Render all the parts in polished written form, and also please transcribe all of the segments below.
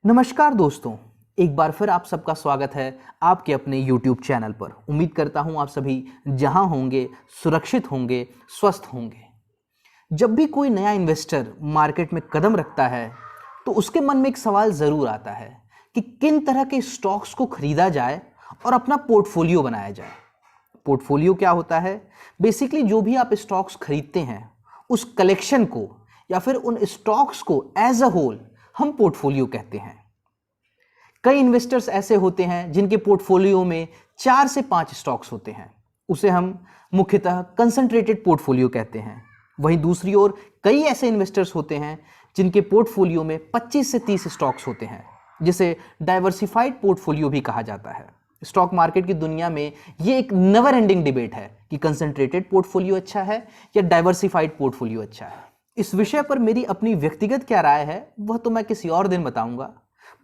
नमस्कार दोस्तों, एक बार फिर आप सबका स्वागत है आपके अपने YouTube चैनल पर। उम्मीद करता हूं आप सभी जहां होंगे सुरक्षित होंगे, स्वस्थ होंगे। जब भी कोई नया इन्वेस्टर मार्केट में कदम रखता है तो उसके मन में एक सवाल ज़रूर आता है कि किन तरह के स्टॉक्स को खरीदा जाए और अपना पोर्टफोलियो बनाया जाए। पोर्टफोलियो क्या होता है? बेसिकली जो भी आप स्टॉक्स खरीदते हैं उस कलेक्शन को या फिर उन स्टॉक्स को एज अ होल हम पोर्टफोलियो कहते हैं। कई इन्वेस्टर्स ऐसे होते हैं जिनके पोर्टफोलियो में 4 से 5 स्टॉक्स होते हैं, उसे हम मुख्यतः कंसंट्रेटेड पोर्टफोलियो कहते हैं। वहीं दूसरी ओर कई ऐसे इन्वेस्टर्स होते हैं जिनके पोर्टफोलियो में 25 से 30 स्टॉक्स होते हैं, जिसे डाइवर्सिफाइड पोर्टफोलियो भी कहा जाता है। स्टॉक मार्केट की दुनिया में ये एक नेवर एंडिंग डिबेट है कि कंसंट्रेटेड पोर्टफोलियो अच्छा है या डाइवर्सिफाइड पोर्टफोलियो अच्छा है। इस विषय पर मेरी अपनी व्यक्तिगत क्या राय है वह तो मैं किसी और दिन बताऊंगा,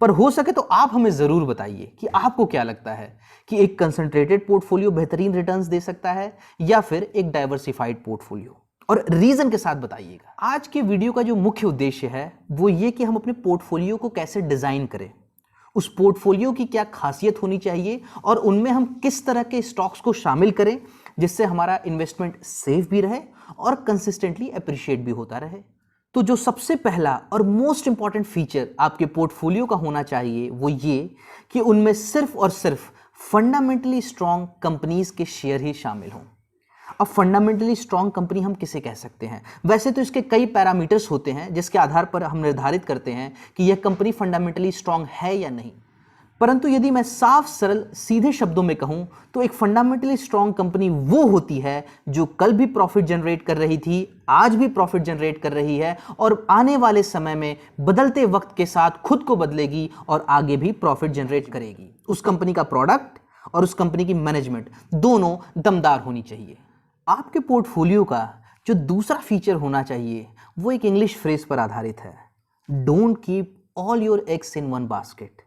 पर हो सके तो आप हमें जरूर बताइए कि आपको क्या लगता है कि एक कंसंट्रेटेड पोर्टफोलियो बेहतरीन रिटर्न्स दे सकता है या फिर एक डाइवर्सिफाइड पोर्टफोलियो, और रीजन के साथ बताइएगा। आज के वीडियो का जो मुख्य उद्देश्य है वो ये कि हम अपने पोर्टफोलियो को कैसे डिजाइन करें, उस पोर्टफोलियो की क्या खासियत होनी चाहिए और उनमें हम किस तरह के स्टॉक्स को शामिल करें जिससे हमारा इन्वेस्टमेंट सेफ भी रहे और कंसिस्टेंटली अप्रिशिएट भी होता रहे। तो जो सबसे पहला और मोस्ट इंपॉर्टेंट फीचर आपके पोर्टफोलियो का होना चाहिए वो ये कि उनमें सिर्फ और सिर्फ फंडामेंटली स्ट्रांग कंपनीज के शेयर ही शामिल हों। अब फंडामेंटली स्ट्रांग कंपनी हम किसे कह सकते हैं? वैसे तो इसके कई पैरामीटर्स होते हैं जिसके आधार पर हम निर्धारित करते हैं कि यह कंपनी फंडामेंटली स्ट्रांग है या नहीं, परंतु यदि मैं साफ सरल सीधे शब्दों में कहूं तो एक फंडामेंटली स्ट्रांग कंपनी वो होती है जो कल भी प्रॉफिट जनरेट कर रही थी, आज भी प्रॉफिट जनरेट कर रही है और आने वाले समय में बदलते वक्त के साथ खुद को बदलेगी और आगे भी प्रॉफिट जनरेट करेगी। उस कंपनी का प्रोडक्ट और उस कंपनी की मैनेजमेंट दोनों दमदार होनी चाहिए। आपके पोर्टफोलियो का जो दूसरा फीचर होना चाहिए वो एक इंग्लिश फ्रेज पर आधारित है, don't keep all your eggs in one basket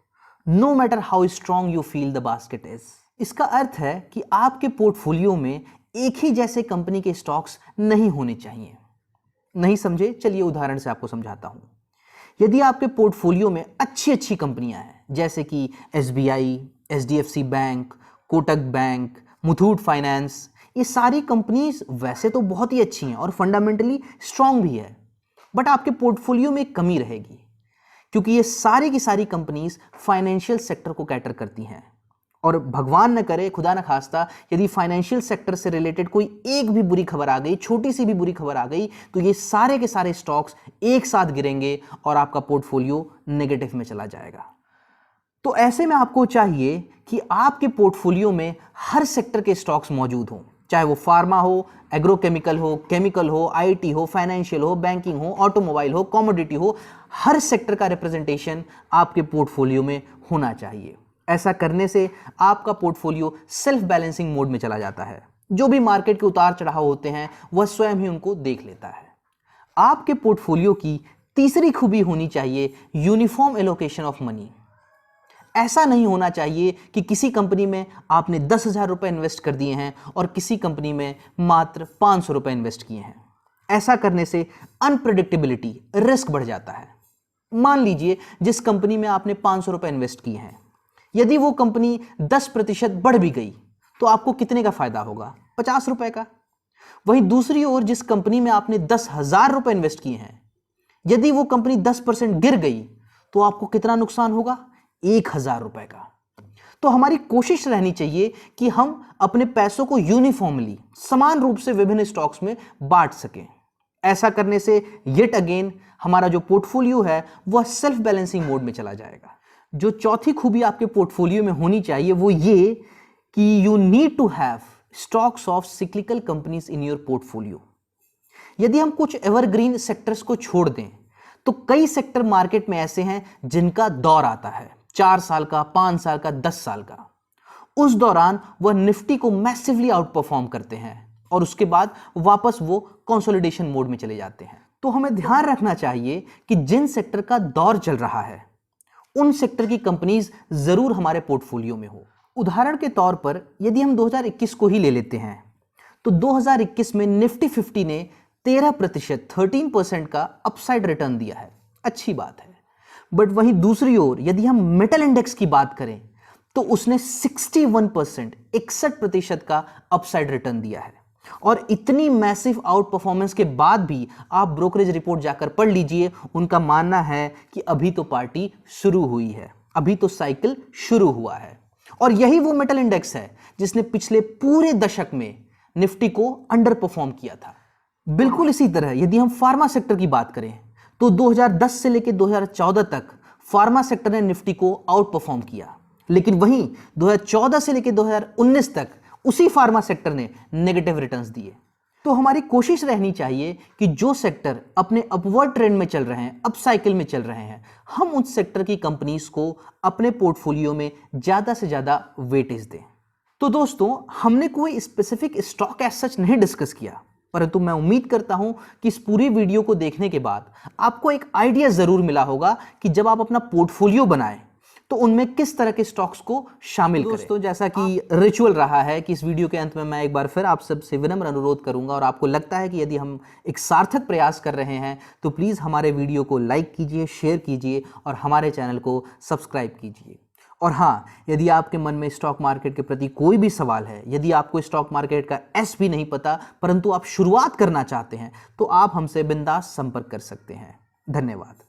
no matter how strong you feel the basket is. इसका अर्थ है कि आपके पोर्टफोलियो में एक ही जैसे कंपनी के स्टॉक्स नहीं होने चाहिए। नहीं समझे? चलिए उदाहरण से आपको समझाता हूं। यदि आपके पोर्टफोलियो में अच्छी अच्छी कंपनियां हैं जैसे कि SBI, HDFC bank, Kotak bank, Muthoot finance, ये सारी कंपनीज वैसे तो बहुत ही अच्छी हैं और फंडामेंटली स्ट्रांग भी है, बट आपके पोर्टफोलियो में एक कमी रहेगी क्योंकि ये सारी की सारी कंपनीज फाइनेंशियल सेक्टर को कैटर करती हैं और भगवान न करे, खुदा न खास्ता, यदि फाइनेंशियल सेक्टर से रिलेटेड कोई एक भी बुरी खबर आ गई, छोटी सी भी बुरी खबर आ गई, तो ये सारे के सारे स्टॉक्स एक साथ गिरेंगे और आपका पोर्टफोलियो नेगेटिव में चला जाएगा। तो ऐसे में आपको चाहिए कि आपके पोर्टफोलियो में हर सेक्टर के स्टॉक्स मौजूद हों, चाहे वो फार्मा हो, एग्रोकेमिकल हो, केमिकल हो, IT हो, फाइनेंशियल हो, बैंकिंग हो, ऑटोमोबाइल हो, कमोडिटी हो, हर सेक्टर का रिप्रेजेंटेशन आपके पोर्टफोलियो में होना चाहिए। ऐसा करने से आपका पोर्टफोलियो सेल्फ बैलेंसिंग मोड में चला जाता है। जो भी मार्केट के उतार चढ़ाव होते हैं वह स्वयं ही उनको देख लेता है। आपके पोर्टफोलियो की तीसरी खूबी होनी चाहिए यूनिफॉर्म एलोकेशन ऑफ मनी। ऐसा नहीं होना चाहिए कि किसी कंपनी में आपने 10,000 रुपए इन्वेस्ट कर दिए हैं और किसी कंपनी में मात्र 500 रुपए इन्वेस्ट किए हैं। ऐसा करने से अनप्रेडिक्टेबिलिटी, रिस्क बढ़ जाता है। मान लीजिए जिस कंपनी में आपने 500 रुपए इन्वेस्ट किए हैं, यदि वो कंपनी 10% बढ़ भी गई तो आपको कितने का फायदा होगा? 50 रुपए का। वहीं दूसरी ओर जिस कंपनी में आपने 10,000 रुपए इन्वेस्ट किए हैं, यदि वो कंपनी 10% गिर गई तो आपको कितना नुकसान होगा? 1,000 रुपए का। तो हमारी कोशिश रहनी चाहिए कि हम अपने पैसों को यूनिफॉर्मली, समान रूप से विभिन्न स्टॉक्स में बांट सकें। ऐसा करने से येट अगेन हमारा जो पोर्टफोलियो है वह सेल्फ बैलेंसिंग मोड में चला जाएगा। जो चौथी खूबी आपके पोर्टफोलियो में होनी चाहिए वो ये कि you need to have stocks of cyclical companies in your portfolio. यदि हम कुछ एवरग्रीन सेक्टर्स को छोड़ दें तो कई सेक्टर मार्केट में ऐसे हैं जिनका दौर आता है 4 साल का, 5 साल का, 10 साल का। उस दौरान वह निफ्टी को मैसिवली आउट परफॉर्म करते हैं और उसके बाद वापस वो कंसोलिडेशन मोड में चले जाते हैं। तो हमें ध्यान रखना चाहिए कि जिन सेक्टर का दौर चल रहा है उन सेक्टर की कंपनीज जरूर हमारे पोर्टफोलियो में हो। उदाहरण के तौर पर यदि हम 2021 को ही ले लेते हैं तो 2021 में निफ्टी 50 ने 13% का अपसाइड रिटर्न दिया है। अच्छी बात है, बट वहीं दूसरी ओर यदि हम मेटल इंडेक्स की बात करें तो उसने 61%, 61% का अपसाइड रिटर्न दिया है। और इतनी मैसिव आउट परफॉर्मेंस के बाद भी आप ब्रोकरेज रिपोर्ट जाकर पढ़ लीजिए, उनका मानना है कि अभी तो पार्टी शुरू हुई है, अभी तो साइकिल शुरू हुआ है। और यही वो मेटल इंडेक्स है जिसने पिछले पूरे दशक में निफ्टी को अंडर परफॉर्म किया था। बिल्कुल इसी तरह यदि हम फार्मा सेक्टर की बात करें तो 2010 से लेकर 2014 तक फार्मा सेक्टर ने निफ्टी को आउट परफॉर्म किया, लेकिन वहीं 2014 से लेकर 2019 तक उसी फार्मा सेक्टर ने नेगेटिव रिटर्न्स दिए। तो हमारी कोशिश रहनी चाहिए कि जो सेक्टर अपने अपवर्ड ट्रेंड में चल रहे हैं, अप साइकिल में चल रहे हैं, हम उस सेक्टर की कंपनीज को अपने पोर्टफोलियो में ज्यादा से ज्यादा वेटेज दें। तो दोस्तों, हमने कोई स्पेसिफिक स्टॉक एज सच नहीं डिस्कस किया, परंतु मैं उम्मीद करता हूं कि इस पूरी वीडियो को देखने के बाद आपको एक आइडिया जरूर मिला होगा कि जब आप अपना पोर्टफोलियो बनाएं तो उनमें किस तरह के स्टॉक्स को शामिल करें। दोस्तों, जैसा कि रिचुअल रहा है कि इस वीडियो के अंत में मैं एक बार फिर आप सबसे विनम्र अनुरोध करूंगा, और आपको लगता है कि यदि हम एक सार्थक प्रयास कर रहे हैं तो प्लीज़ हमारे वीडियो को लाइक कीजिए, शेयर कीजिए और हमारे चैनल को सब्सक्राइब कीजिए। और हाँ, यदि आपके मन में स्टॉक मार्केट के प्रति कोई भी सवाल है, यदि आपको स्टॉक मार्केट का एस भी नहीं पता परंतु आप शुरुआत करना चाहते हैं, तो आप हमसे बिंदास संपर्क कर सकते हैं। धन्यवाद।